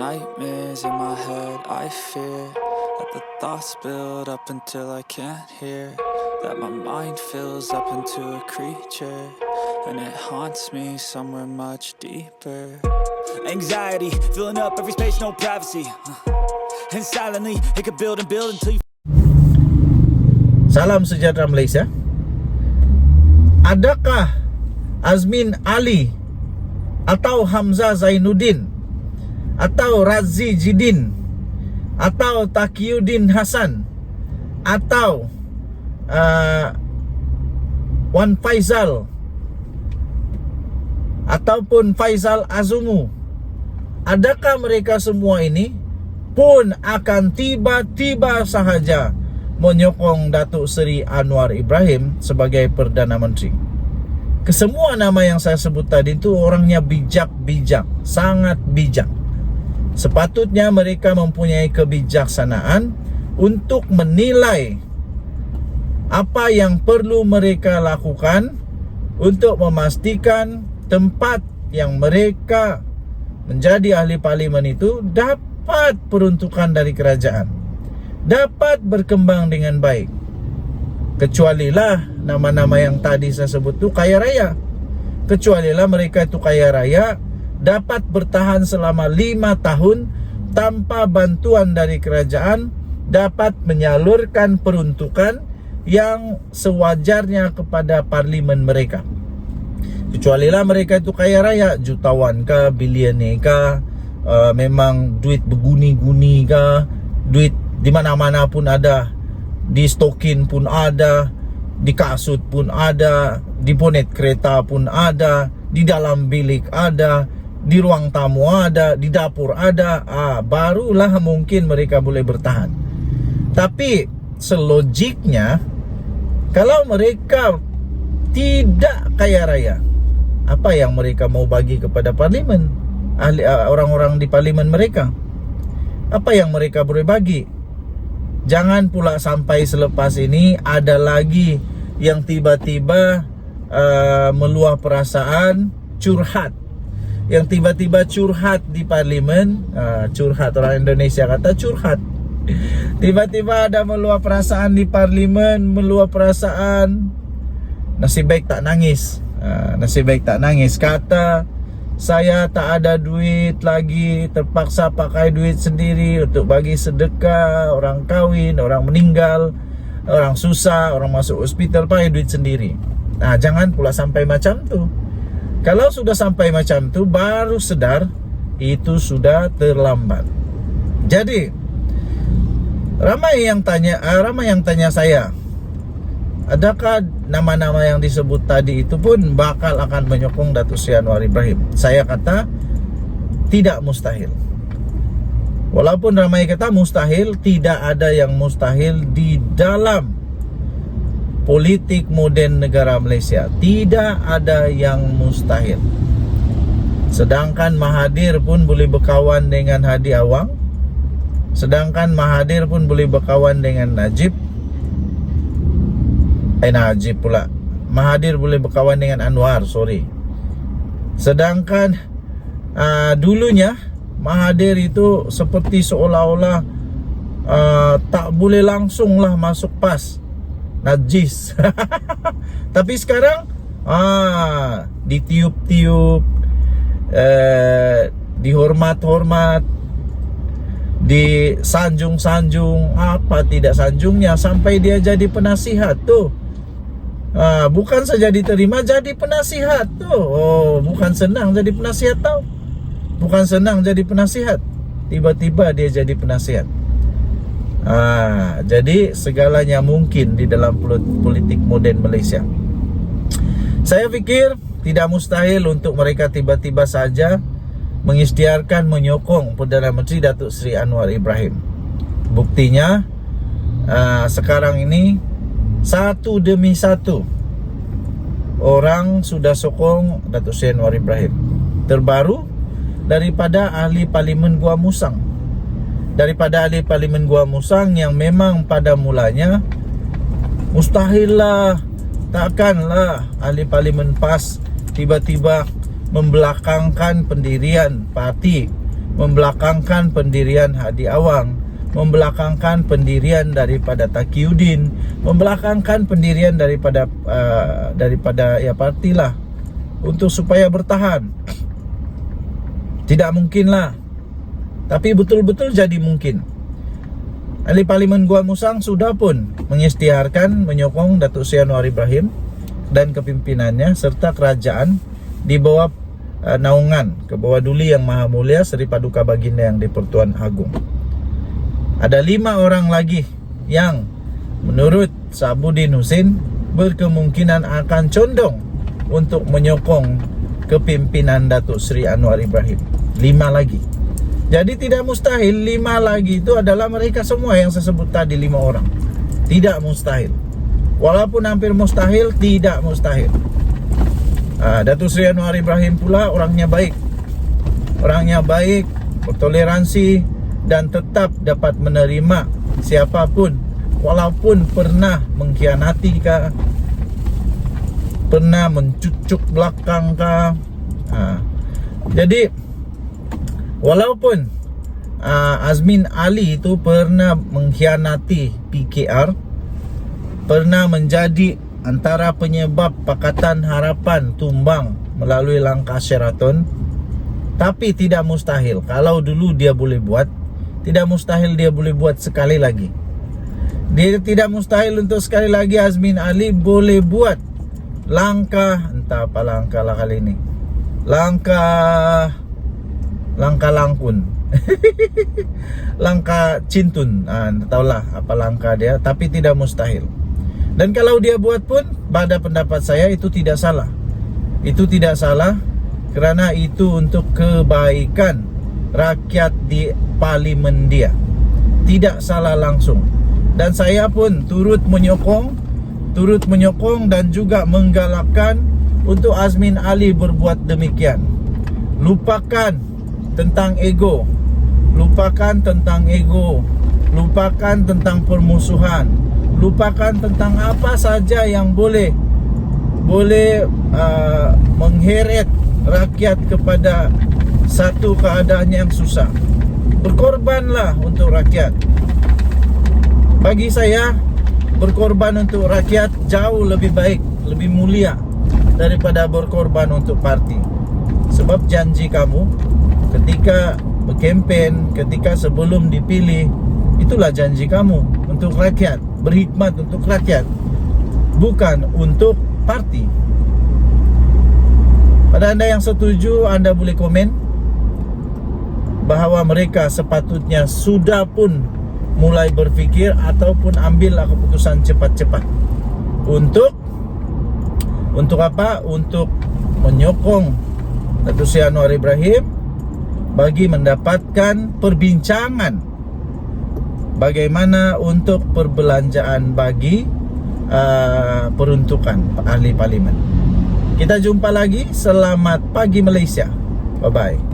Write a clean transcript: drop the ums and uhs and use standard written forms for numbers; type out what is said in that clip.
nightmares in my head, I fear that the thoughts build up until I can't hear, that my mind fills up into a creature, and it haunts me somewhere much deeper. Anxiety, filling up every space, no privacy, and silently, it could build and build until you... Salam sejahtera Malaysia. Adakah Azmin Ali atau Hamzah Zainuddin atau Razi Jidin atau Taqiyuddin Hasan atau Wan Faizal ataupun Faizal Azumu, adakah mereka semua ini pun akan tiba-tiba sahaja menyokong Datuk Seri Anwar Ibrahim sebagai Perdana Menteri? Kesemua nama yang saya sebut tadi itu orangnya bijak-bijak, sangat bijak. Sepatutnya mereka mempunyai kebijaksanaan untuk menilai apa yang perlu mereka lakukan untuk memastikan tempat yang mereka menjadi ahli parlimen itu dapat peruntukan dari kerajaan, dapat berkembang dengan baik. Kecualilah nama-nama yang tadi saya sebut itu kaya raya. Kecualilah mereka itu kaya raya, dapat bertahan selama 5 tahun tanpa bantuan dari kerajaan, dapat menyalurkan peruntukan yang sewajarnya kepada parlimen mereka. Kecualilah mereka itu kaya raya, jutawan kah, bilioner kah, memang duit berguni-guni kah, duit di mana-mana pun ada, di stokin pun ada, di kasut pun ada, di bonet kereta pun ada, di dalam bilik ada, di ruang tamu ada, di dapur ada, barulah mungkin mereka boleh bertahan. Tapi selogiknya, kalau mereka tidak kaya raya, apa yang mereka mau bagi kepada parlimen, orang-orang di parlimen mereka? Apa yang mereka boleh bagi? Jangan pula sampai selepas ini ada lagi yang tiba-tiba meluah perasaan, curhat. Yang tiba-tiba curhat di parlimen, curhat, orang Indonesia kata curhat. Tiba-tiba ada meluah perasaan di parlimen, meluah perasaan, nasib baik tak nangis. Nasib baik tak nangis, kata saya tak ada duit lagi, terpaksa pakai duit sendiri untuk bagi sedekah, orang kahwin, orang meninggal, orang susah, orang masuk hospital pakai duit sendiri. Jangan pula sampai macam tu. Kalau sudah sampai macam tu, baru sedar itu sudah terlambat. Jadi ramai yang tanya saya, adakah nama-nama yang disebut tadi itu pun bakal akan menyokong Datuk Seri Anwar Ibrahim? Saya kata tidak mustahil. Walaupun ramai kata mustahil, tidak ada yang mustahil di dalam politik moden negara Malaysia. Tidak ada yang mustahil. Sedangkan Mahathir pun boleh berkawan dengan Hadi Awang. Sedangkan Mahathir pun boleh berkawan dengan Najib. Najib pula. Mahathir boleh berkawan dengan Anwar, sorry. Sedangkan dulunya Mahathir itu seperti seolah-olah tak boleh langsunglah masuk PAS, najis. Tapi sekarang ditiup-tiup, dihormat-hormat, disanjung-sanjung, apa tidak sanjungnya, sampai dia jadi penasihat tuh. Bukan saja diterima, jadi penasihat tuh. Bukan senang jadi penasihat tau. Bukan senang jadi penasihat. Tiba-tiba dia jadi penasihat. Jadi segalanya mungkin di dalam politik moden Malaysia. Saya fikir tidak mustahil untuk mereka tiba-tiba saja mengisytiharkan menyokong Perdana Menteri Datuk Seri Anwar Ibrahim. Buktinya sekarang ini satu demi satu orang sudah sokong Datuk Seri Anwar Ibrahim. Terbaru daripada ahli parlimen Gua Musang. Daripada ahli parlimen Gua Musang yang memang pada mulanya mustahillah, takkanlah ahli parlimen PAS tiba-tiba membelakangkan pendirian parti membelakangkan pendirian Hadi Awang, membelakangkan pendirian daripada Taqiyuddin, membelakangkan pendirian daripada ya partilah untuk supaya bertahan. Tidak mungkinlah, tapi betul-betul jadi mungkin. Ahli Parlimen Gua Musang sudah pun mengisytiharkan menyokong Datuk Seri Anwar Ibrahim dan kepimpinannya serta kerajaan di bawah naungan Kebawah-Duli Yang Maha Mulia Seri Paduka Baginda Yang di-Pertuan Agong. Ada 5 orang lagi yang menurut Sabuddin Husin berkemungkinan akan condong untuk menyokong kepimpinan Datuk Seri Anwar Ibrahim. 5 lagi. Jadi tidak mustahil 5 lagi itu adalah mereka semua yang saya sebut tadi, 5 orang. Tidak mustahil. Walaupun hampir mustahil, tidak mustahil. Datuk Seri Anwar Ibrahim pula orangnya baik. Orangnya baik, bertoleransi dan tetap dapat menerima siapapun, walaupun pernah mengkhianati kah, pernah mencucuk belakang kah. Jadi walaupun Azmin Ali itu pernah mengkhianati PKR, pernah menjadi antara penyebab Pakatan Harapan tumbang melalui langkah Sheraton, tapi tidak mustahil kalau dulu dia boleh buat, tidak mustahil dia boleh buat sekali lagi. Dia tidak mustahil untuk sekali lagi Azmin Ali boleh buat langkah, entah apa langkah lah kali ini, langkah langkun langkah cintun, tahulah apa langkah dia, tapi tidak mustahil. Dan kalau dia buat pun, pada pendapat saya itu tidak salah. Itu tidak salah kerana itu untuk kebaikan rakyat di parlimen dia. Tidak salah langsung. Dan saya pun turut menyokong dan juga menggalakkan untuk Azmin Ali berbuat demikian. Lupakan tentang ego, lupakan tentang permusuhan, lupakan tentang apa saja yang boleh mengheret rakyat kepada satu keadaan yang susah. Berkorbanlah untuk rakyat. Bagi saya, berkorban untuk rakyat jauh lebih baik, lebih mulia daripada berkorban untuk parti. Sebab janji kamu ketika berkempen, ketika sebelum dipilih, itulah janji kamu untuk rakyat, berkhidmat untuk rakyat, bukan untuk parti. Pada anda yang setuju, anda boleh komen bahawa mereka sepatutnya sudah pun mulai berfikir ataupun ambillah keputusan cepat-cepat untuk apa? Untuk menyokong Datuk Seri Anwar Ibrahim bagi mendapatkan perbincangan bagaimana untuk perbelanjaan bagi peruntukan ahli parlimen. Kita jumpa lagi. Selamat pagi Malaysia. Bye-bye.